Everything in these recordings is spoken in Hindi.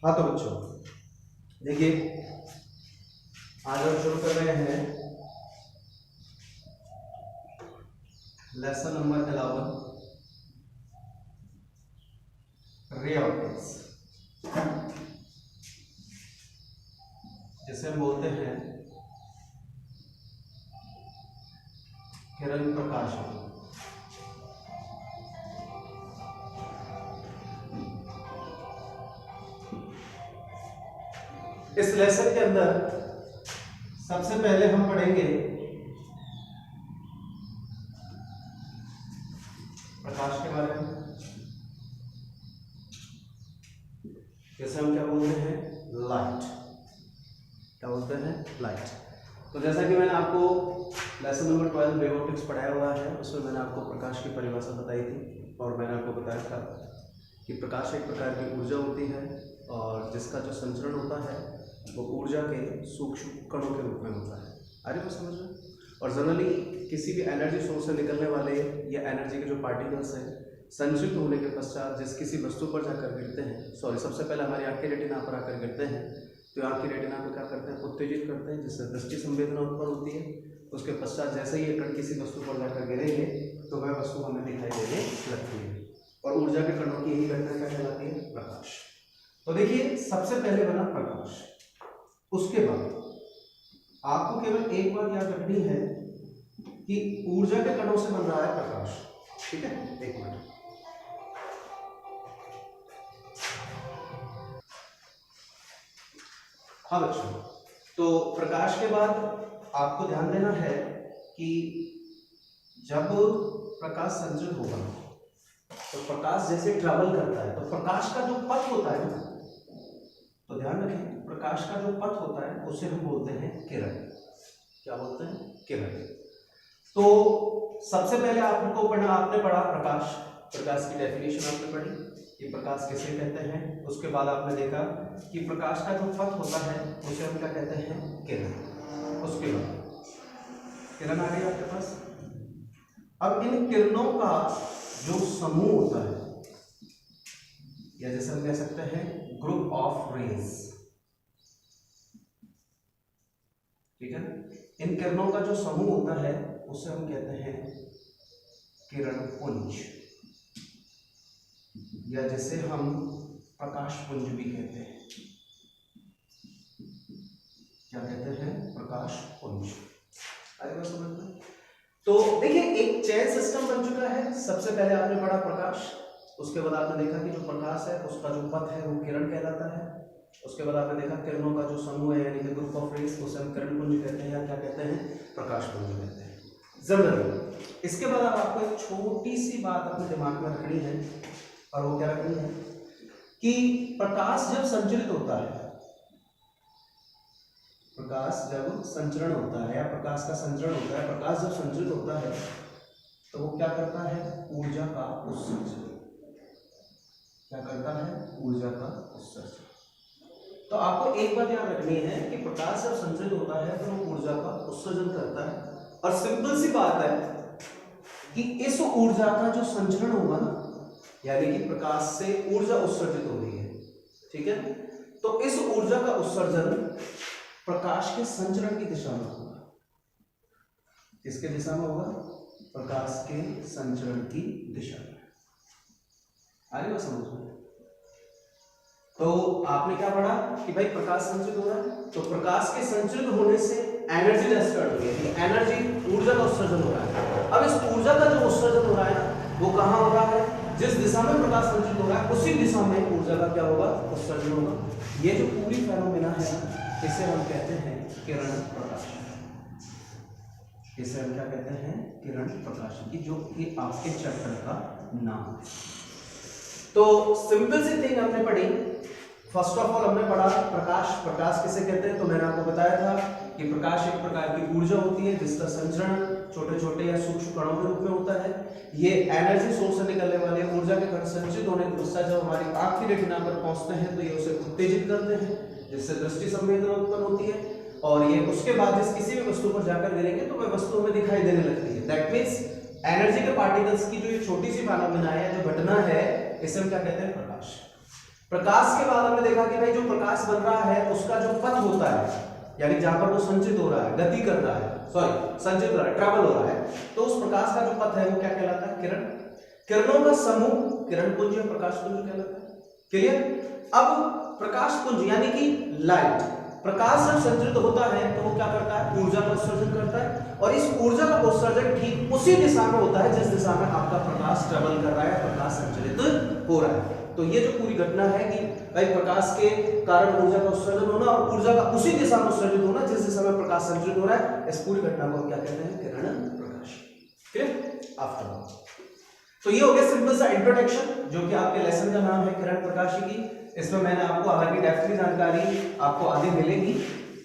हाँ तो बच्चों देखिए, आज हम शुरू कर रहे हैं लेसन नंबर 11, रे ऑप्टिक्स, जिसे हम बोलते हैं किरण प्रकाशन। इस लेसन के अंदर सबसे पहले हम पढ़ेंगे प्रकाश के बारे में, जैसे हम क्या बोलते हैं, लाइट। क्या बोलते हैं? लाइट। तो जैसा कि मैंने आपको लेसन नंबर 12 वेव ऑप्टिक्स पढ़ाया हुआ है, उसमें मैंने आपको प्रकाश की परिभाषा बताई थी और मैंने आपको बताया था कि प्रकाश एक प्रकार की ऊर्जा होती है और जिसका जो संचरण होता है वो ऊर्जा के सूक्ष्म कणों के रूप में होता है। आ रही बात समझ में? और जनरली किसी भी एनर्जी सोर्स से निकलने वाले या एनर्जी के जो पार्टिकल्स हैं संचित होने के पश्चात जिस किसी वस्तु पर जाकर गिरते हैं, सबसे पहले हमारी आँख की रेटिना पर आकर गिरते हैं, तो आँख की रेटिना को क्या करते हैं, उत्तेजित करते हैं, जिससे दृष्टि संवेदना उत्पन्न होती है। उसके पश्चात जैसे ही ये कण किसी वस्तु पर जाकर गिरेंगे तो वह वस्तु हमें दिखाई देने लगती है और ऊर्जा के कणों की यही घटना क्या कहलाती है? प्रकाश। तो देखिए, सबसे पहले बना प्रकाश, उसके बाद आपको केवल एक बात याद रखनी है कि ऊर्जा के कणों से बन रहा है प्रकाश। ठीक है, एक मिनट। हाँ बच्चों, तो प्रकाश के बाद आपको ध्यान देना है कि जब प्रकाश संचित होगा तो प्रकाश जैसे ट्रैवल करता है तो प्रकाश का जो पथ होता है ना, तो ध्यान रखें, प्रकाश का जो पथ होता है उसे हम बोलते हैं किरण। क्या बोलते हैं? किरण। तो सबसे पहले आपने पढ़ा प्रकाश, प्रकाश की डेफिनेशन आपने पढ़ी कि प्रकाश किसे कहते हैं। उसके बाद आपने देखा कि प्रकाश का जो पथ होता है उसे हम क्या कहते हैं? किरण। उसके बाद किरण आ गई आपके पास। अब इन किरणों का जो समूह होता है, या जैसे हम कह सकते हैं ग्रुप ऑफ रेज, ठीक है, इन किरणों का जो समूह होता है उसे हम कहते हैं किरण पुंज, या जिसे हम प्रकाश पुंज भी कहते हैं। क्या कहते हैं? प्रकाश पुंज। आगे बात समझ में? तो देखिए, एक चेन सिस्टम बन चुका है। सबसे पहले आपने पढ़ा प्रकाश, उसके बाद आपने देखा कि जो प्रकाश है उसका जो पथ है वो किरण कहलाता है। उसके बाद आपने देखा किरणों का जो समूह है यानी कि ग्रुप ऑफ रेज, उसे हम किरण पुंज कहते हैं या क्या कहते हैं? प्रकाश पुंज कहते हैं जनरली। इसके बाद आपको एक छोटी सी बात अपने दिमाग में रखनी है, और वो क्या रखनी है कि प्रकाश जब संचरित होता है, प्रकाश जब संचरण होता है या प्रकाश का संचरण होता है, प्रकाश जब संचरित होता है तो वो क्या करता है? ऊर्जा का उत्सर्जन। क्या करता है? ऊर्जा का उत्सर्जन। तो आपको एक बात याद रखनी है कि प्रकाश जब संचरित होता है तो वो ऊर्जा का उत्सर्जन करता है, और सिंपल सी बात है कि इस ऊर्जा का जो संचरण होगा ना, यानी कि प्रकाश से ऊर्जा उत्सर्जित हो रही है, ठीक है, तो इस ऊर्जा का उत्सर्जन प्रकाश के संचरण की दिशा में होगा। किसके दिशा में होगा? प्रकाश के संचरण की दिशा में। आ रही बात समझ में? तो आपने क्या पढ़ा कि भाई प्रकाश संचित हो रहा है, तो प्रकाश के संचित होने से एनर्जी डिस्चार्ज हो रही है, एनर्जी ऊर्जा का उत्सर्जन हो रहा है। अब इस ऊर्जा का जो उत्सर्जन हो रहा है वो कहाँ हो रहा है? जिस दिशा में प्रकाश संचित हो रहा है उसी दिशा में ऊर्जा का क्या होगा? उत्सर्जन होगा। ये जो पूरी फेनोमेना है इसे हम कहते हैं किरण प्रकाश। इसे हम क्या कहते हैं? किरण प्रकाश, की जो कि आपके चैप्टर का नाम है। तो सिंपल सी थिंग हमने पढ़ी। फर्स्ट ऑफ ऑल हमने पढ़ा प्रकाश, प्रकाश किसे कहते हैं, तो मैंने आपको बताया था कि प्रकाश एक प्रकार की ऊर्जा होती है जिसका संचरण छोटे छोटे या सूक्ष्म कणों के रूप में होता है। ये एनर्जी सोर्स से निकलने वाले ऊर्जा के कण संचित होने के पश्चात जब हमारी आंख की रेटिना पर पहुंचते हैं तो ये उसे उत्तेजित करते हैं, जिससे दृष्टि संवेदना उत्पन्न होती है, और ये उसके बाद जिस किसी भी वस्तु पर जाकर गिरेंगे तो वह वस्तु हमें दिखाई देने लगती है। दैट मींस एनर्जी के पार्टिकल्स की जो ये छोटी सी फेनोमेना है, जो घटना है, इसे हम क्या कहते हैं? प्रकाश। प्रकाश के बाद हमने देखा कि भाई जो प्रकाश बन रहा है उसका जो पथ होता है, यानी जहां पर वो संचित हो रहा है, गति कर रहा है, संचित हो रहा है, ट्रैवल हो रहा है, तो उस प्रकाश का जो पथ है वो क्या कहलाता है? किरण। किरणों का समूह किरण पुंज या प्रकाश पुंज कहलाता है। क्लियर? अब प्रकाश पुंज यानी कि लाइट, प्रकाश जब संचरित होता है तो वो क्या करता है? ऊर्जा का उत्सर्जन करता है, और इस ऊर्जा का उत्सर्जन ठीक उसी दिशा में होता है जिस दिशा में आपका प्रकाश ट्रेवल कर रहा है, प्रकाश संचरित हो रहा है। तो ये जो पूरी घटना है कि भाई प्रकाश के कारण ऊर्जा का उत्सर्जन होना और ऊर्जा का उसी दिशा में उत्सर्जित होना जिस दिशा में प्रकाश संचरित हो रहा है, इस पूरी घटना को हम क्या कहते हैं? किरण प्रकाश। क्लियर? आफ्टर तो ये हो गया सिंपल सा इंट्रोडक्शन, जो कि आपके लेसन का नाम है किरण प्रकाशिकी। इसमें मैंने आपको हालांकि डेप्थली जानकारी आपको आगे मिलेगी,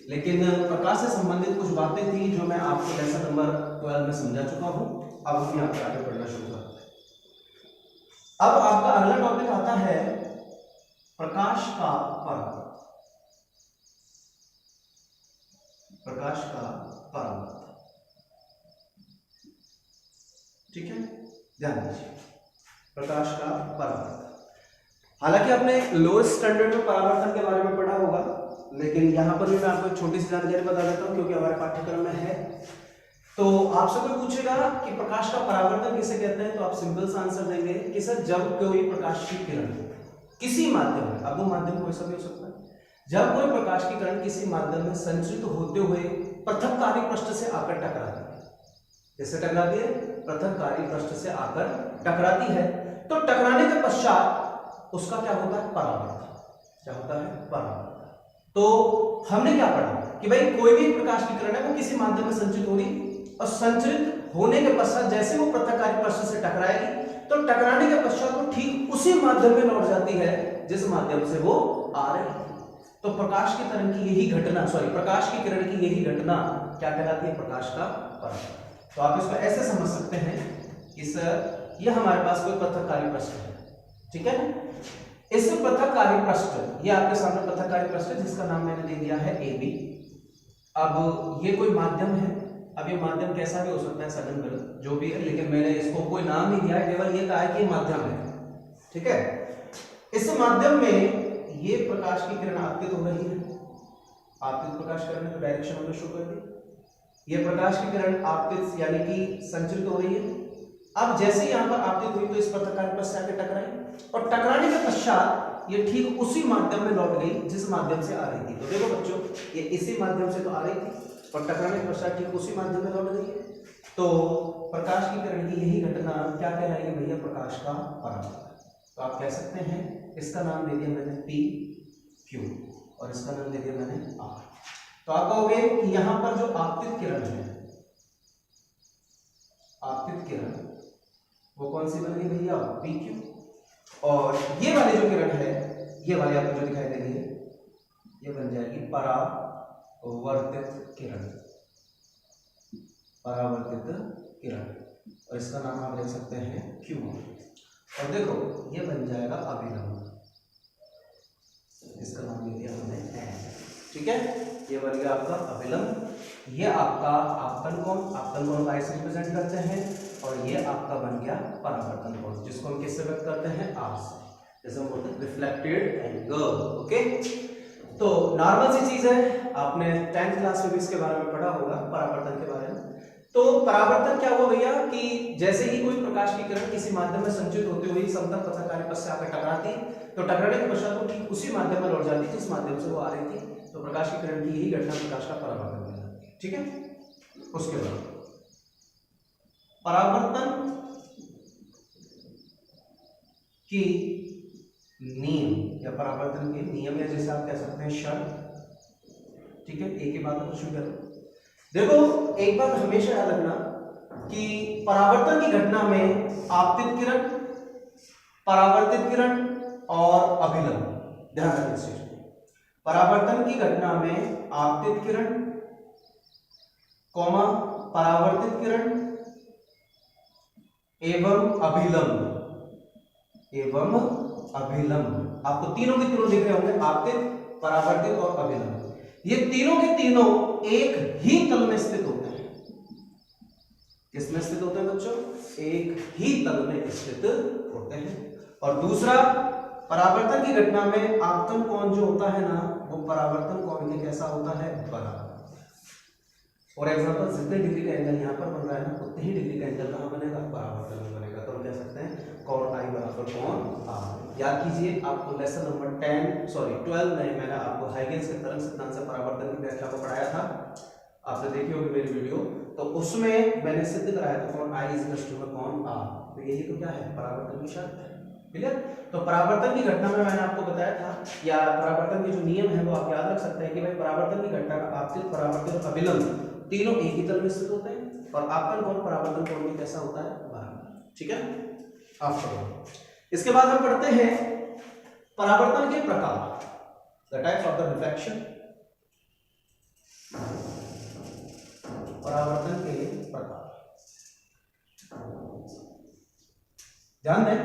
लेकिन प्रकाश से संबंधित कुछ बातें थी जो मैं आपको लेसन नंबर 12 में समझा चुका हूं। अब हम यहाँ पर आगे पढ़ना शुरू करते हैं। अब आपका अगला टॉपिक आता है प्रकाश का परावर्तन। प्रकाश का परावर्तन, ठीक है, ध्यान दीजिए। प्रकाश का परावर्तन, हालांकि आपने लोअर स्टैंडर्ड में परावर्तन के बारे में पढ़ा होगा, लेकिन यहां पर भी मैं आपको एक छोटी सी जानकारी बता देता हूं क्योंकि हमारे पाठ्यक्रम में है। तो आपसे कोई पूछेगा कि प्रकाश का परावर्तन किसे कहते हैं, तो आप सिंपल सा आंसर देंगे कि सर जब कोई प्रकाश की किरण किसी माध्यम में, अब वो माध्यम कोई सा भी हो सकता है, जब कोई प्रकाश की किरण किसी माध्यम में संचरित होते हुए पृथककारी पृष्ठ से आकर टकराती है, किससे टकराती है? पृथककारी पृष्ठ से आकर टकराती है, तो टकराने के पश्चात उसका क्या होता है? परावर्तन। क्या होता है? परावर्तन। तो हमने क्या पढ़ा कि भाई कोई भी प्रकाश की किरण है वो किसी माध्यम में संचित होगी, और संचरित होने के पश्चात जैसे वो पृथककारी पृष्ठ से टकराएगी तो टकराने के पश्चात वो ठीक उसी माध्यम में लौट जाती है जिस माध्यम से वो आ रही थी। तो प्रकाश की तरंग की यही घटना, प्रकाश की किरण की यही घटना क्या कहलाती है? प्रकाश का परावर्तन। तो आप इसको ऐसे समझ सकते हैं कि सर ये हमारे पास कोई पृथककारी पृष्ठ है, ठीक है। इस पृथककारी पृष्ठ, ये आपके सामने पृथककारी पृष्ठ है जिसका नाम मैंने दे दिया है AB। अब ये कोई माध्यम है, अब ये माध्यम कैसा भी हो सकता है, सघन गलत जो भी है, लेकिन मैंने इसको कोई नाम नहीं दिया है, केवल ये कहा है कि माध्यम है, ठीक है। इस माध्यम में ये प्रकाश की किरण आपतित हो रही है, आपतित प्रकाश किरण ने तो डायरेक्शन होना शुरू कर दी, ये प्रकाश की किरण आपतित यानी कि संचरित हो रही है। अब जैसे यहां पर आपतित हुई तो इस पृथककारी पृष्ठ से आके टकराई, और टकराने के पश्चात ये ठीक उसी माध्यम में लौट गई जिस माध्यम से आ रही थी। तो देखो बच्चों, ये इसी माध्यम से तो आ रही थी और टकराने के पश्चात ठीक उसी माध्यम में लौट गई है। तो प्रकाश की किरण की यही घटना क्या कहलाएगी भैया? प्रकाश का परावर्तन। तो आप कह सकते हैं इसका नाम दे दिया मैंने PQ और इसका नाम दे दिया मैंने R। तो आप कहोगे कि यहां पर जो आपतित किरण है, आपतित किरण वो कौन सी बन गई भैया? PQ। और ये वाली जो किरण है, ये वाली आपको जो दिखाई दे रही है, ये बन जाएगी परावर्तित किरण, परावर्तित किरण, और इसका नाम आप ले सकते हैं Q। और देखो ये बन जाएगा अभिलंब, इसका नाम ले दिया हमने N, ठीक है। ये बन गया आपका अभिलंब, ये आपका आपतन कोण, आपतन कोण को I से रिप्रेजेंट करते हैं, और ये आपका बन गया परावर्तन कोण, जिसको हम किससे व्यक्त करते हैं? R से, जैसे हम बोलते हैं रिफ्लेक्टेड एंगल। ओके, तो नॉर्मल सी चीज है, आपने 10th क्लास में भी इसके बारे में पढ़ा होगा, परावर्तन के बारे में। तो परावर्तन क्या हुआ भैया कि जैसे ही कोई प्रकाश की किरण किसी माध्यम में संचित होती हुई समतल पृथककारी पृष्ठ से आकर टकराती, तो टकराने के पश्चात वो ठीक उसी माध्यम में लौट जाती जिस माध्यम से वो आ रही थी। तो प्रकाश की किरण की यही घटना प्रकाश का परावर्तन कहलाती है, ठीक है। उसके बाद परावर्तन की नियम या परावर्तन के नियम, या जैसे आप कह सकते हैं शर्त, ठीक है। एक ही बात को शुरू करो। देखो एक बात हमेशा याद रखना कि परावर्तन की घटना में आपतित किरण, परावर्तित किरण और अभिलंब, ध्यान रखना इस चीज को। परावर्तन की घटना में आपतित किरण, कॉमा परावर्तित किरण एवं अभिलंब, एवं अभिलंब, आपको तीनों के तीनों दिख रहे होंगे, आपतित, परावर्तित और अभिलंब। ये तीनों के तीनों एक ही तल में स्थित होते हैं। किसमें स्थित होते हैं बच्चों? एक ही तल में स्थित होते हैं। और दूसरा, परावर्तन की घटना में आपतन कोण जो होता है ना, वो परावर्तन कोण के कैसा होता है, बराबर। फॉर एग्जाम्पल जितने डिग्री का एंगल यहाँ पर बन रहा है ना, उतने ही डिग्री का एंगल कहाँ बनेगा, परावर्तन में बनेगा। तो हम कह सकते हैं कोण आई बराबर कोण आर। याद कीजिए, आपको लेसन नंबर 12 में मैंने आपको हाइगेन्स के तरंग सिद्धांत से परावर्तन की व्याख्या को पढ़ाया था, आपने देखी होगी मेरी वीडियो। तो उसमें मैंने सिद्ध कराया था कोण आई इज इक्वल टू कोण आर। तो यही तो क्या है, परावर्तन की शर्त है। क्लियर। तो परावर्तन की घटना में मैंने आपको बताया था, या परावर्तन के जो नियम है वो आप याद रख सकते हैं कि भाई परावर्तन की घटना का आपतित, परावर्तित और अभिलंब तीनों एक ही तल में स्थित होते हैं, और आपतन कोण परावर्तन कोण में कैसा होता है, बराबर। ठीक है। आप इसके बाद हम पढ़ते हैं परावर्तन के प्रकार, the types of the reflection. परावर्तन के प्रकार, ध्यान दें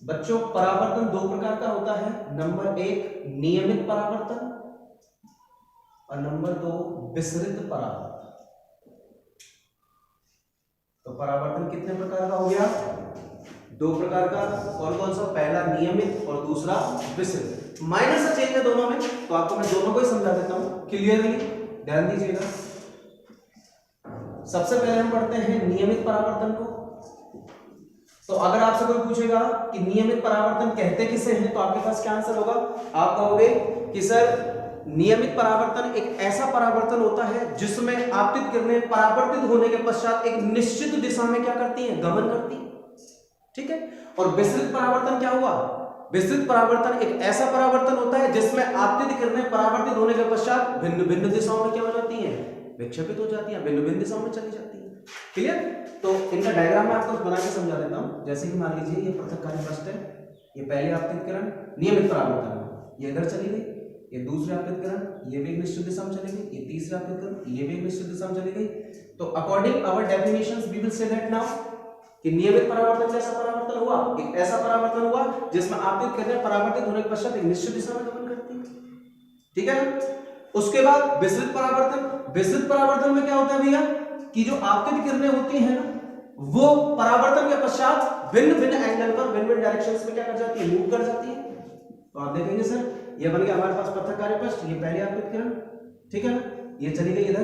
बच्चों, परावर्तन दो प्रकार का होता है। नंबर 1 नियमित परावर्तन और नंबर 2 विसरित परावर्तन। तो परावर्तन कितने प्रकार का हो गया, दो प्रकार का। कौन कौन सा, पहला नियमित और दूसरा विसरित। माइनर से चेंज है दोनों में, तो आपको मैं दोनों को ही समझा देता हूं क्लियरली, ध्यान दीजिएगा। सबसे पहले हम पढ़ते हैं नियमित परावर्तन को। तो अगर आपसे कोई पूछेगा कि नियमित परावर्तन कहते किसे हैं, तो आपके पास क्या आंसर होगा, आप कहोगे कि सर नियमित परावर्तन एक ऐसा परावर्तन होता है जिसमें आपतित किरणें परावर्तित होने के पश्चात एक निश्चित दिशा में क्या करती हैं, गमन करती हैं। ठीक है। और विसरित परावर्तन क्या हुआ, विसरित परावर्तन एक ऐसा परावर्तन होता है जिसमें आपतित किरणें परावर्तित होने के पश्चात भिन्न भिन्न दिशाओं में क्या हो जाती हैं, विक्षेपित हो जाती हैं, भिन्न भिन्न दिशाओं में चली जाती हैं। क्लियर। तो इनका डायग्राम मैं आपको बना के समझा देता हूं। जैसे कि मान लीजिए ये पृथक्कारी पृष्ठ है, ये पहले आपतित किरण नियमित परावर्तन में ये इधर चली गई, ये दूसरी आपतित किरण ये भी एक निश्चित दिशा में चली गई, ये तीसरी आपतित किरण ये भी एक निश्चित दिशा में चली गई। तो according our definitions we will say that now कि नियमित परावर्तन कैसा परावर्तन हुआ, एक ऐसा परावर्तन हुआ जिसमें आपतित किरणें परावर्तित होने के पश्चात एक निश्चित दिशा में गमन करती है। ठीक है ना। उसके बाद विसरित परावर्तन। विसरित परावर्तन में क्या होता है भैया कि जो आपतित किरणें होती हैं ना, वो परावर्तन के पश्चात भिन्न भिन्न एंगल पर, भिन्न भिन्न डायरेक्शंस में क्या कर जाती है, मूव कर जाती है। तो आप देखेंगे सर ये बन गया हमारे पास पृथक्कारी पृष्ठ, ये पहले आपतित किरण, ठीक है ना, ये चली गई इधर,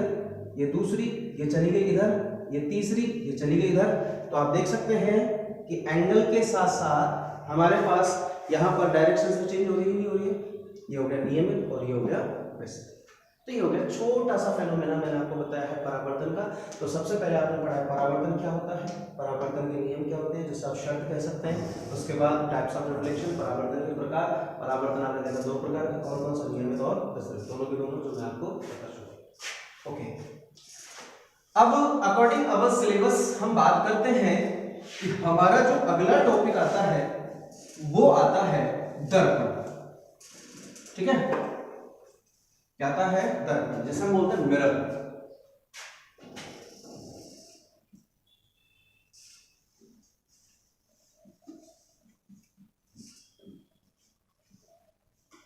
ये दूसरी, ये चली गई इधर, ये तीसरी, ये चली गई इधर। तो आप देख सकते हैं कि एंगल के साथ साथ हमारे पास यहाँ पर डायरेक्शन से चेंज हो रही है, नहीं हो रही है। ये हो गया नियमित और ये हो गया विसरित। तो ये हो गया छोटा सा फेनोमेना मैंने आपको बताया है परावर्तन का। तो सबसे पहले आपने पढ़ा है परावर्तन क्या होता है, परावर्तन के नियम क्या होते हैं, जिससे आप शर्त कह सकते हैं। उसके बाद टाइप्स ऑफ रिफ्लेक्शन, परावर्तन के प्रकार। परावर्तन आपने देखा दो प्रकार के, कौन कौन सा, नियमित और विसरित, दोनों के दोनों जो मैं आपको बता चुका। ओके, अब अकॉर्डिंग अवर सिलेबस हम बात करते हैं कि हमारा जो अगला टॉपिक आता है वो आता है दर्पण। ठीक है, क्या आता है, दर्पण, जिसे हम बोलते हैं मिरर।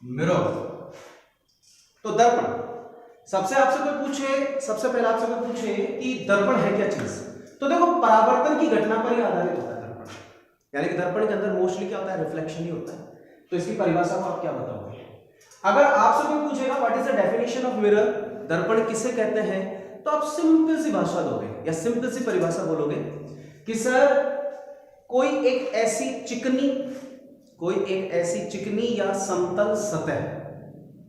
मिरर। तो दर्पण, सबसे आपसे कोई पूछे, सबसे पहले आपसे कोई पूछे कि दर्पण है क्या चीज, तो देखो परावर्तन की घटना पर ही आधारित होता है दर्पण। यानी कि दर्पण के अंदर मोस्टली क्या होता है, रिफ्लेक्शन ही होता है। तो इसकी परिभाषा को आप क्या बताओगे? अगर आपसे कोई पूछेगा what is the definition of mirror, दर्पण किसे कहते हैं, तो आप सिंपल सी भाषा दोगे या सिंपल सी परिभाषा बोलोगे कि सर कोई एक ऐसी चिकनी या समतल सतह,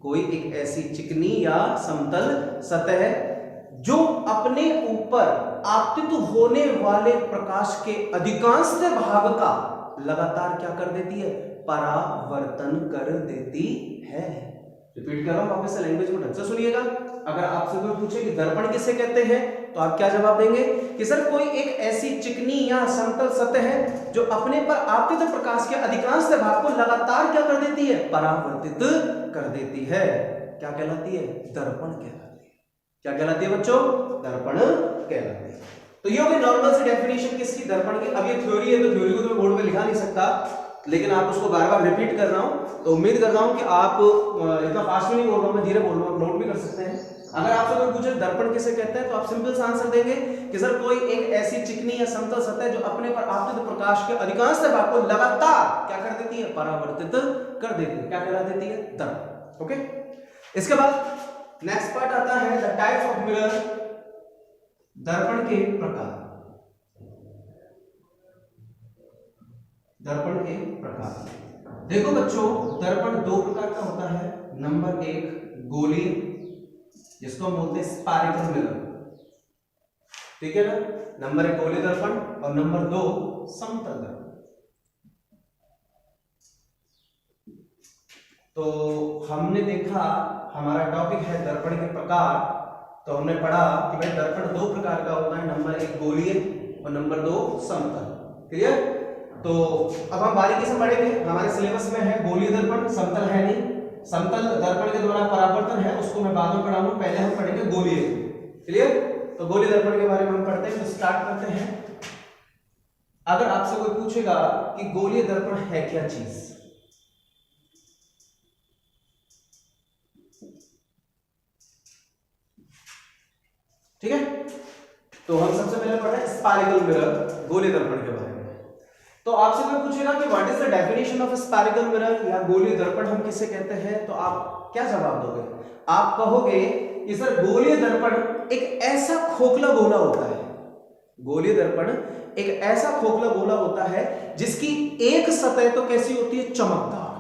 कोई एक ऐसी चिकनी या समतल सतह जो अपने ऊपर आपतित होने वाले प्रकाश के अधिकांश भाग का लगातार क्या कर देती है, परावर्तन कर देती है। रिपीट कर रहा हूं, वापस से लैंग्वेज को ढंग से सुनिएगा। अगर आपसे कोई पूछे कि दर्पण किसे कहते हैं, तो आप क्या जवाब देंगे कि सर कोई एक ऐसी चिकनी या समतल सतह है जो अपने पर आपतित प्रकाश के अधिकांश भाग को लगातार क्या कर देती है, परावर्तित कर देती है। क्या कहलाती है, दर्पण कहलाती है। क्या कहलाती है बच्चों, दर्पण कहलाती है। तो ये होगी नॉर्मल सी डेफिनेशन किसकी, दर्पण की। अब ये थ्योरी है तो थ्योरी को तो मैं बोर्ड पे लिखा नहीं सकता, लेकिन आप उसको बार बार रिपीट कर रहा हूं। तो उम्मीद कर रहा हूं कि आप इतना फास्ट में नहीं बोल रहा हूं, मैं धीरे बोल रहा हूं, नोट भी कर सकते हैं। अगर आपसे कोई पूछे दर्पण किसे कहते हैं तो आप सिंपल सा आंसर देंगे कि सर कोई एक ऐसी चिकनी या समतल सतह जो अपने पर आपतित प्रकाश के अधिकांश भाग को लगातार क्या कर देती है, परावर्तित कर देती है, क्या करा देती है, दर्पण। ओके, इसके बाद नेक्स्ट पार्ट आता है द टाइप्स ऑफ मिरर, दर्पण के प्रकार। दर्पण के प्रकार देखो बच्चों, दर्पण दो प्रकार का होता है। नंबर एक गोलीय, जिसको हम बोलते हैं स्फेरिकल मिरर, ठीक है ना। नंबर एक गोलीय दर्पण और नंबर दो समतल दर्पण। तो हमने देखा, हमारा टॉपिक है दर्पण के प्रकार, तो हमने पढ़ा कि भाई दर्पण दो प्रकार का होता है, नंबर एक गोलीय और नंबर दो समतल। क्लियर? तो अब हम बारीकी से पढ़ेंगे। हमारे सिलेबस में है गोलीय दर्पण, समतल है नहीं। समतल दर्पण के द्वारा परावर्तन है, उसको मैं बाद में पढ़ाऊंगा, पहले हम पढ़ेंगे गोलीय। क्लियर? तो गोलीय दर्पण के बारे में हम पढ़ते हैं, तो स्टार्ट करते हैं। अगर आपसे कोई पूछेगा कि गोलीय दर्पण है क्या चीज, ठीक है, तो हम सबसे पहले पढ़ रहे हैं स्फेरिकल मिरर, गोलीय दर्पण के बारे में। तो आपसे कोई पूछेगा कि what is the definition of spherical mirror या गोलीय दर्पण हम किसे कहते हैं, तो आप क्या जवाब दोगे? आप कहोगे कि सर गोलीय दर्पण एक ऐसा खोखला गोला होता है, गोलीय दर्पण एक ऐसा खोखला गोला होता है जिसकी एक सतह तो कैसी होती है, चमकदार।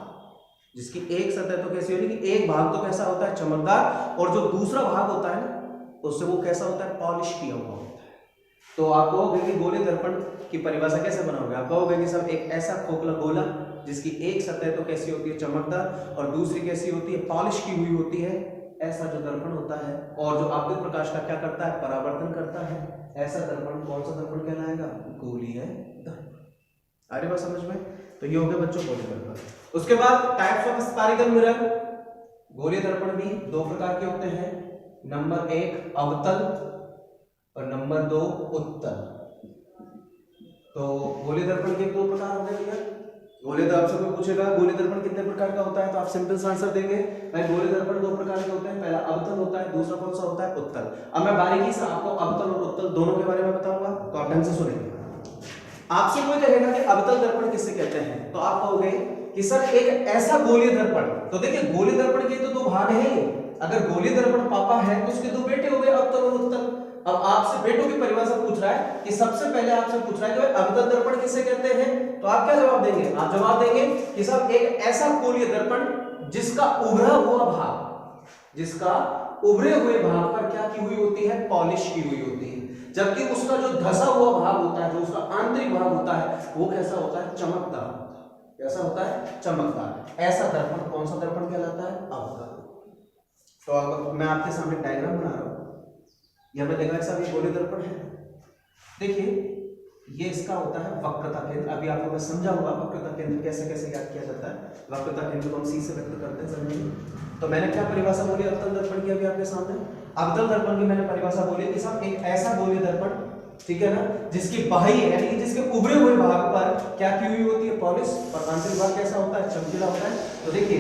जिसकी एक सतह तो कैसी होती है कि एक भाग तो कैसा होता है, चमकदार, और जो दूसरा भाग होता है ना उससे वो कैसा होता है, पॉलिश किया हुआ होता है। तो आप कहोगे कि गोलीय दर्पण की परिभाषा कैसे बनाओगे? आप कहोगे कि सब एक ऐसा खोखला गोला जिसकी एक सतह तो कैसी होती है, चमकदार, और दूसरी कैसी होती है, पॉलिश की हुई होती है। ऐसा जो दर्पण होता है और जो आपतित प्रकाश का क्या करता है, परावर्तन करता है, ऐसा दर्पण कौन सा दर्पण कहलाएगा, गोलीय दर्पण। आ रही बात समझ में? तो ये हो गया बच्चों गोलीय दर्पण। उसके बाद टाइप्स ऑफ स्फेरिकल मिरर, गोलीय दर्पण भी दो प्रकार के होते हैं। नंबर एक अवतल और नंबर दो उत्तल। तो गोलीय दर्पण के दो प्रकार हो गए भैया। गोलीय दर्पण आपसे कोई पूछेगा गोलीय दर्पण कितने प्रकार का होता है, तो आप सिंपल सा आंसर देंगे भाई गोलीय दर्पण दो प्रकार के होते हैं, पहला अवतल होता है, दूसरा कौन सा होता है, उत्तल। अब मैं बारीकी से आपको अवतल और उत्तल दोनों के बारे में बताऊंगा, तो आप ध्यान से सुनेंगे। आपसे कोई कहेगा कि अवतल दर्पण किसे कहते हैं, तो आप कहोगे कि सर एक ऐसा गोलीय दर्पण। तो देखिए गोलीय दर्पण के तो दो भाग हैं। अगर गोलीय दर्पण पापा है तो उसके दो बेटे हो गए, अवतल और उत्तल। अब आपसे बेटों की परिभाषा पूछ रहा है कि सबसे पहले आपसे पूछ रहा है कि अवतल दर्पण किसे कहते हैं, तो आप क्या जवाब देंगे? आप जवाब देंगे कि सब एक ऐसा गोलीय दर्पण जिसका उभरा हुआ भाग, जिसका उभरे हुए भाग पर क्या की हुई होती है, पॉलिश की हुई होती है, जबकि उसका जो धसा हुआ भाग होता है, जो उसका आंतरिक भाग होता है, वो कैसा होता है, चमकदार होता है। कैसा होता है, चमकदार। ऐसा दर्पण कौन सा दर्पण कहलाता है, अवतल। तो अब मैं आपके सामने डायग्राम बना रहा हूं। यहां पे देखा सब ये गोलीय दर्पण है। देखिए ये इसका होता है वक्रता केंद्र। अभी आपको मैं समझाऊंगा वक्रता केंद्र कैसे कैसे याद किया जाता है। वक्रता केंद्र को हम सी से व्यक्त करते हैं, समझिए। तो मैंने क्या परिभाषा बोली अवतल दर्पण की अभी आपके सामने? अवतल दर्पण की मैंने परिभाषा बोली कि सब एक ऐसा गोलीय दर्पण, ठीक है ना, जिसकी बाह्य यानी कि जिसके उभरे हुए भाग पर क्या की हुई होती है, पॉलिश, और आंतरिक भाग कैसा होता है, चमकीला होता है। तो देखिए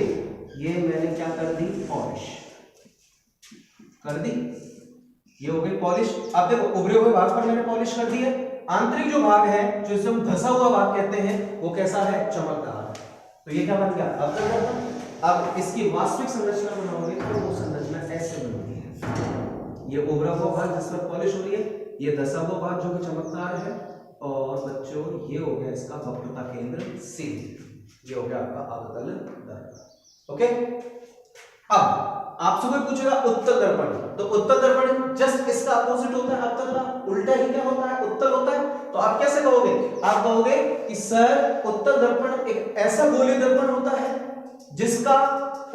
ये मैंने क्या कर दी, पॉलिश कर दी, ये हो गई पॉलिश। अब देखो उभरे हुए भाग पर मैंने पॉलिश कर दी है। आंतरिक जो भाग है, जो इसे हम धसा हुआ भाग कहते हैं, वो कैसा है, चमकदार। तो ये क्या बन गया, अवतल दर्पण। अब इसकी वास्तविक संरचना बनाओगे तो वो संरचना ऐसे बनती है। ये उभरा हुआ भाग जिस पर पॉलिश हो रही है, ये धसा हुआ भाग जो कि चमकदार है, और बच्चों ये हो गया इसका वक्रता केंद्र सी। ये हो गया आपका अवतल दर्पण। ओके, अब आपसे कोई पूछेगा उत्तल दर्पण, तो उत्तल दर्पण जस्ट इसका अपोजिट होता है अवतल का, उल्टा ही क्या होता है, उत्तल होता है। तो आप कैसे कहोगे? आप कहोगे कि सर उत्तल दर्पण एक ऐसा गोलीय दर्पण होता है जिसका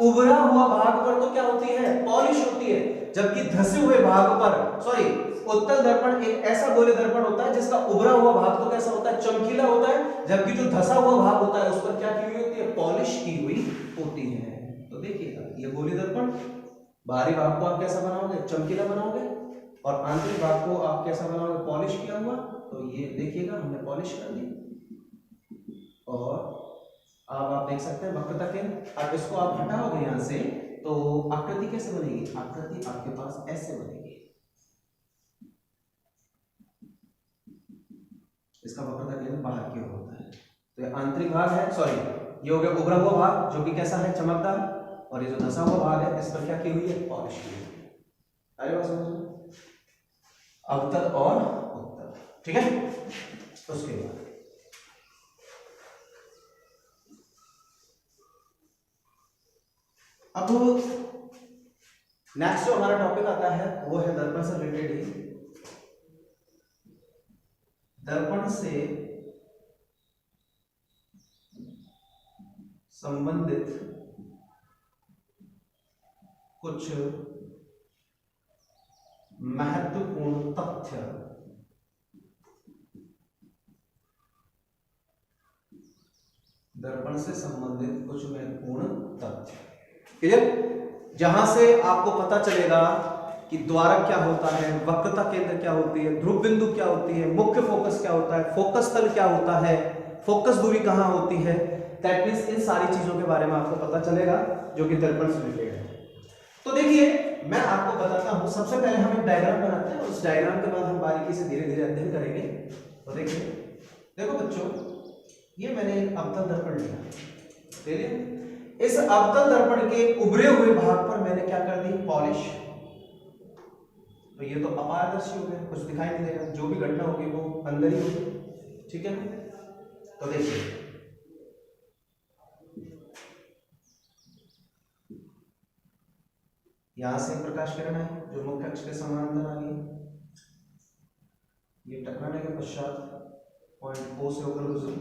उभरा हुआ भाग पर तो क्या होती है, पॉलिश होती है, जबकि धसे हुए भाग पर, सॉरी, उत्तल दर्पण एक ऐसा गोलीय दर्पण होता है जिसका उभरा हुआ भाग तो कैसा होता है, चमकीला होता है, जबकि जो धसा हुआ भाग होता है उस पर क्या की हुई होती है, पॉलिश की हुई होती है। तो देखिएगा ये गोलीय दर्पण, बाहरी भाग को आप कैसा बनाओगे, चमकीला बनाओगे, और आंतरिक भाग को आप कैसा बनाओगे, पॉलिश किया हुआ। तो ये देखिएगा हमने पॉलिश कर दी, और अब आप देख सकते हैं वक्रता केंद्र। अब इसको आप हटाओगे यहां से, तो आकृति कैसे बनेगी? आकृति आपके पास ऐसे बनेगी। इसका वक्रता केंद्र बाहर की ओर होता है। तो ये आंतरिक भाग है, सॉरी ये हो गया उभरा हुआ भाग जो कि कैसा है? चमकदार। और ये जो धंसा हुआ भाग है इस पर क्या की हुई है? पॉलिश की हुई है। अरे बात समझ लो, अवतल और उत्तल, ठीक है। उसके बाद अब नेक्स्ट जो हमारा टॉपिक आता है वो है दर्पण से रिलेटेड ही, दर्पण से संबंधित कुछ महत्वपूर्ण तथ्य दर्पण से संबंधित कुछ महत्वपूर्ण तथ्य, क्लियर? जहां से आपको पता चलेगा कि द्वारक क्या होता है, वक्रता केंद्र क्या होती है, ध्रुव बिंदु क्या होती है, मुख्य फोकस क्या होता है, फोकस तल क्या होता है, फोकस दूरी कहां होती है। दैट मींस इन सारी चीजों के बारे में आपको पता चलेगा जो कि दर्पण से रिलेटेड है। तो देखिए मैं आपको बताता हूं, सबसे पहले हम एक डायग्राम बनाते हैं, उस डायग्राम के बाद हम बारीकी से धीरे धीरे अध्ययन करेंगे। तो देखिए, देखो बच्चों, ये मैंने एक अवतल दर्पण लिया, ठीक है। इस अवतल दर्पण के उभरे हुए भाग पर मैंने क्या कर दी? पॉलिश। तो ये तो अपारदर्शी हो गया, कुछ दिखाई नहीं देगा, जो भी घटना होगी वो अंदर ही होगी, ठीक है। तो देखिए यहां से प्रकाश किरण है जो मुख्य अक्ष के समांतर आ गई, ये टकराने के पश्चात पॉइंट O से होकर गुजरी।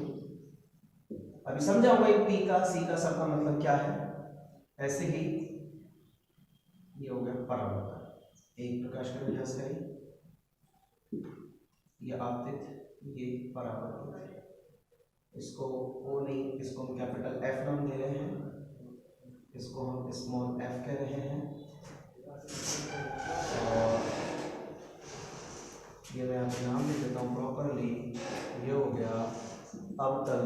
अभी समझाऊंगा ये P का C का सबका मतलब क्या है। ऐसे ही ये हो गया परावर्तन, एक प्रकाश किरण यहां से आई, ये आपतित, ये परावर्तित, इसको O नहीं, इसको हम कैपिटल F नाम दे रहे हैं, इसको हम स्मॉल f कह रहे हैं। और ये मैं आपको नाम लिख देता हूँ प्रॉपरली, ये हो गया अवतल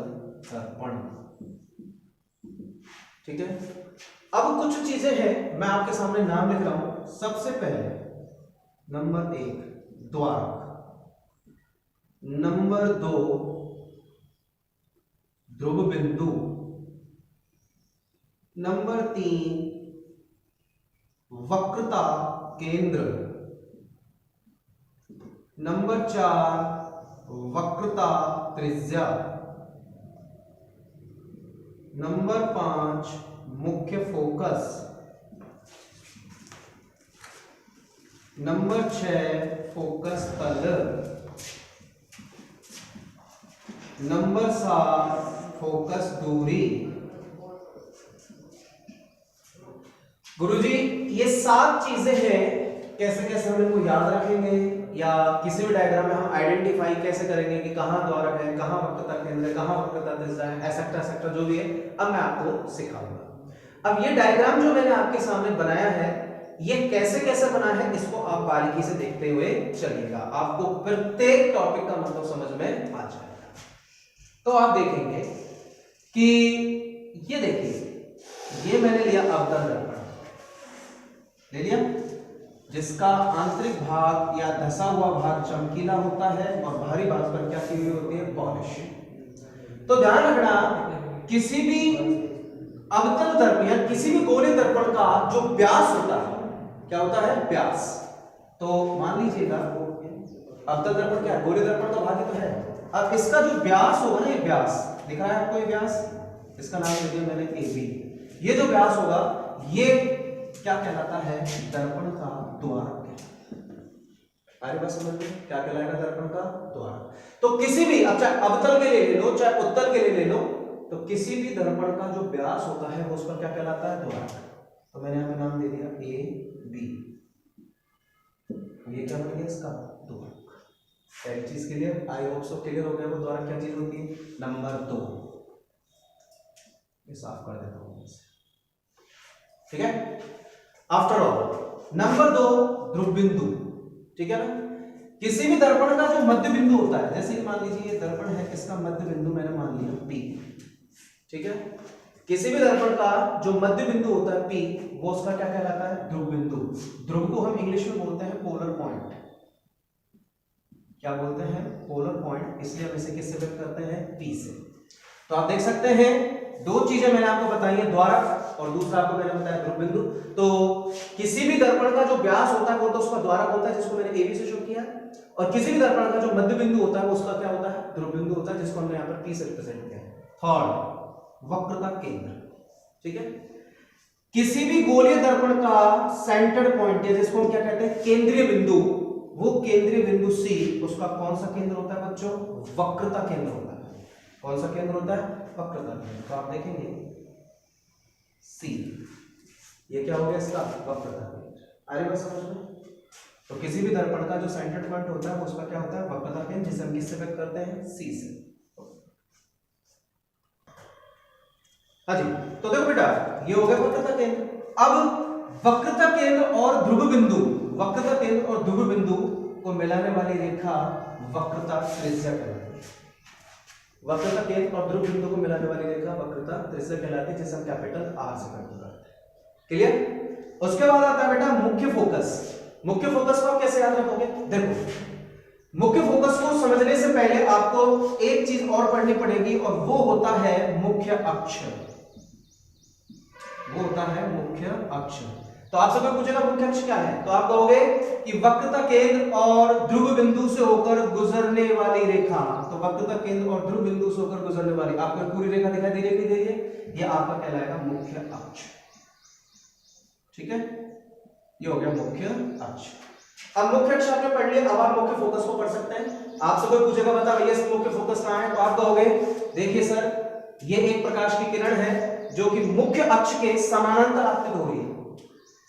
दर्पण, ठीक है। अब कुछ चीजें हैं, मैं आपके सामने नाम लिख रहा हूं। सबसे पहले नंबर 1 द्वारक, नंबर 2 ध्रुव बिंदु, नंबर 3 वक्रता केंद्र, नंबर 4 वक्रता त्रिज्या, नंबर 5 मुख्य फोकस, नंबर 6 फोकस तल, नंबर 7 फोकस दूरी। गुरुजी ये 7 चीजें हैं, कैसे कैसे हम इनको याद रखेंगे या किसी भी डायग्राम में हम आइडेंटिफाई कैसे करेंगे कि कहां द्वारक है, कहां वक्रता केंद्र है, कहां वक्रता त्रिज्या है, एसेट्रा एसेट्रा जो भी है, अब मैं आपको सिखाऊंगा। अब ये डायग्राम जो मैंने आपके सामने बनाया है, ये कैसे कैसे बना है इसको आप बारीकी से देखते हुए चलिएगा, आपको प्रत्येक टॉपिक का मतलब समझ में आ जाएगा। तो आप देखेंगे कि ये देखिए, ये मैंने लिया अवतल दर्पण, ले लिया, जिसका आंतरिक भाग या धसा हुआ भाग चमकीला होता है और बाहरी भाग पर क्या की हुई होती है? पॉलिश। तो ध्यान रखना, किसी भी अवतल दर्पण या किसी भी गोले दर्पण का जो व्यास होता है, क्या होता है? व्यास। तो मान लीजिएगा अवतल दर्पण क्या है? गोले दर्पण का भाग ही तो है। अब इसका जो व्यास होगा ना, ये व्यास दिख रहा है आपको, ये व्यास, इसका नाम दे दिया मैंने AB। ये जो व्यास होगा ये क्या कहलाता है? दर्पण का द्वारक। अरे बस समझ लो क्या कहलाएगा? दर्पण का द्वारक। तो किसी भी, अब चाहे अवतल के लिए ले लो चाहे उत्तल के लिए ले लो, तो किसी भी दर्पण का जो व्यास होता है वो उसका क्या कहलाता है? द्वारक। तो मैंने यहां पे नाम दे दिया AB। ये क्या बन गया? इसका द्वारक। पहली चीज clear, I hope so clear हो गया वो द्वारक क्या चीज होती है। नंबर 2 ये साफ कर देता हूं, ठीक है। आफ्टर ऑल नंबर 2 ध्रुव बिंदु, ठीक है ना। किसी भी दर्पण का जो मध्य बिंदु होता है, जैसे कि मान लीजिए ये दर्पण है, इसका मध्य बिंदु मैंने मान लिया P, ठीक है। किसी भी दर्पण का जो मध्य बिंदु होता है P, वो उसका क्या कहलाता है? ध्रुव बिंदु। ध्रुव को हम इंग्लिश में बोलते हैं पोलर पॉइंट। क्या बोलते हैं? Polar point. इसलिए हम इसे किससे व्यक्त करते हैं? P से। तो आप देख सकते हैं दो चीजें मैंने आपको बताई है, द्वारक और दूसरा आपको मैंने बताया ध्रुव बिंदु। तो किसी भी दर्पण का जो व्यास होता है वो तो उसका द्वारक होता है, जिसको मैंने AB से शो किया, और किसी भी दर्पण का जो मध्य बिंदु होता है वो उसका क्या होता है? ध्रुव बिंदु होता है, जिसको हमने यहाँ पर P से रिप्रेजेंट किया है। थर्ड, वक्रता केंद्र। ठीक है, किसी भी गोलीय दर्पण का सेंटर्ड पॉइंट या जिसको हम क्या कहते हैं? केंद्रीय बिंदु, वो केंद्रीय बिंदु C, उसका कौन सा केंद्र होता है बच्चों? वक्रता केंद्र होता है। कौन सा केंद्र होता है? वक्रता केंद्र। तो आप देखेंगे C, ये क्या हो गया इसका? वक्रता केंद्र। आ रही बात समझ में? तो किसी भी दर्पण का जो सेंटर्ड पॉइंट होता है उसका क्या होता है? वक्रता केंद्र, जिसे हम किससे व्यक्त करते हैं? C से। हाँ जी, तो देखो बेटा, ये हो गया वक्रता केंद्र। अब वक्रता केंद्र और ध्रुव बिंदु, वक्रता केंद्र और ध्रुव बिंदु को मिलाने वाली रेखा वक्रता त्रिज्या कहलाती है। वक्रता केंद्र और ध्रुव बिंदु को मिलाने वाली रेखा वक्रता त्रिज्या कहलाती है, जिसे हम कैपिटल R से करते हैं। क्लियर? उसके बाद आता है बेटा मुख्य फोकस। मुख्य फोकस को आप कैसे याद रखोगे? देखो, मुख्य फोकस को समझने से पहले आपको एक चीज और पढ़नी पड़ेगी, और वो होता है मुख्य अक्ष। वो होता है मुख्य अक्ष। तो आपसे कोई पूछेगा मुख्य अक्ष क्या है, तो आप कहोगे कि वक्रता केंद्र और ध्रुव बिंदु से होकर गुजरने वाली रेखा। तो वक्रता केंद्र और ध्रुव बिंदु से होकर गुजरने वाली आपको पूरी रेखा दिखाई दे रही है, ये आपका कहलाएगा मुख्य अक्ष। ठीक है, ये हो गया मुख्य अक्ष। अब मुख्य अक्ष आपने पढ़ लिया, अब आप मुख्य फोकस को पढ़ सकते हैं। आपसे कोई पूछेगा बता भैया इसका मुख्य फोकस कहां है, तो आप कहोगे देखिए सर, ये एक प्रकाश की किरण है जो कि मुख्य अक्ष के समानांतर आपतित हो रही है।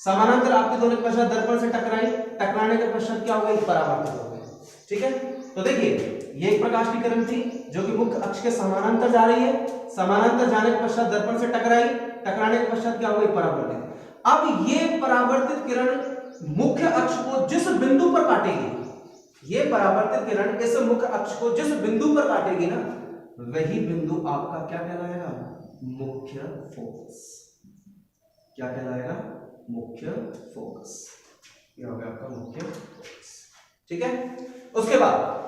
समानांतर आपतित होने के पश्चात दर्पण से टकराई, टकराने के पश्चात क्या हो गई? परावर्तित हो गई। ठीक है, तो देखिए ये एक प्रकाश की किरण थी जो कि मुख्य अक्ष के समानांतर जा रही है, समानांतर जाने के पश्चात दर्पण से टकराई, टकराने के पश्चात क्या हो गई? परावर्तित। अब ये परावर्तित किरण मुख्य अक्ष को जिस बिंदु पर काटेगी, ये परावर्तित किरण इस मुख्य अक्ष को जिस बिंदु पर काटेगी ना, वही बिंदु आपका क्या कहलाएगा? मुख्य फोकस। क्या कहलाएगा? मुख्य फोकस। ये हो गया आपका मुख्य फोकस। ठीक है, उसके बाद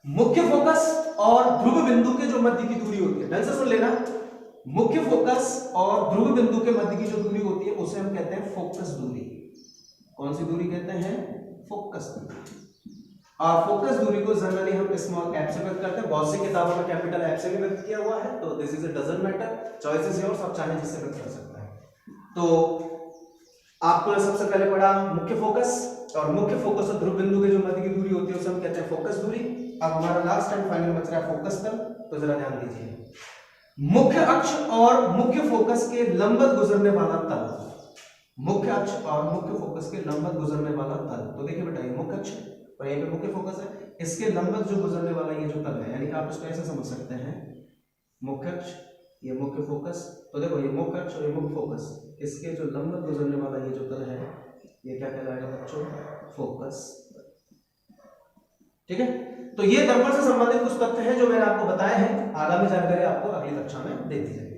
मुख्य फोकस और ध्रुव बिंदु के जो मध्य की दूरी होती है, ध्यान से सुन लेना, मुख्य फोकस और ध्रुव बिंदु के मध्य की जो दूरी होती है उसे हम कहते हैं फोकस दूरी। कौन सी दूरी कहते हैं? फोकस दूरी। और फोकस दूरी को जनरली हम स्मॉल f से व्यक्त करते हैं, बहुत सी किताबों में कैपिटल F से भी व्यक्त किया हुआ है, तो this is it doesn't matter, choice is yours, आप चाहे जिससे व्यक्त कर सकते हैं। तो आपको सबसे पहले पढ़ा मुख्य फोकस, और मुख्य फोकस और ध्रुव बिंदु के जो मध्य की दूरी होती है उसे हम कहते हैं फोकस दूरी। अब हमारा लास्ट एंड फाइनल बच रहा है फोकस तल, तो जरा ध्यान दीजिए, मुख्य अक्ष और मुख्य फोकस के लंबवत गुजरने वाला तल, मुख्य अक्ष और मुख्य फोकस के लंबवत गुजरने वाला तल। तो देखिए बेटा, ये मुख्य अक्ष और यहाँ पे मुख्य फोकस है, इसके लंबवत जो गुजरने वाला ये जो तल है, यानी कि आप इसको ऐसे समझ सकते हैं, मुख्य अक्ष, ये मुख्य फोकस। तो देखो ये मुख्य अक्ष और ये मुख्य फोकस, इसके जो लंबवत गुजरने वाला ये जो तल है, ये क्या कहलाएगा बच्चों? फोकस। ठीक है, तो ये दर्पण से संबंधित कुछ तथ्य हैं जो मैंने आपको बताए हैं। आगामी जानकारी आपको अगली कक्षा में दे दी जाएगी।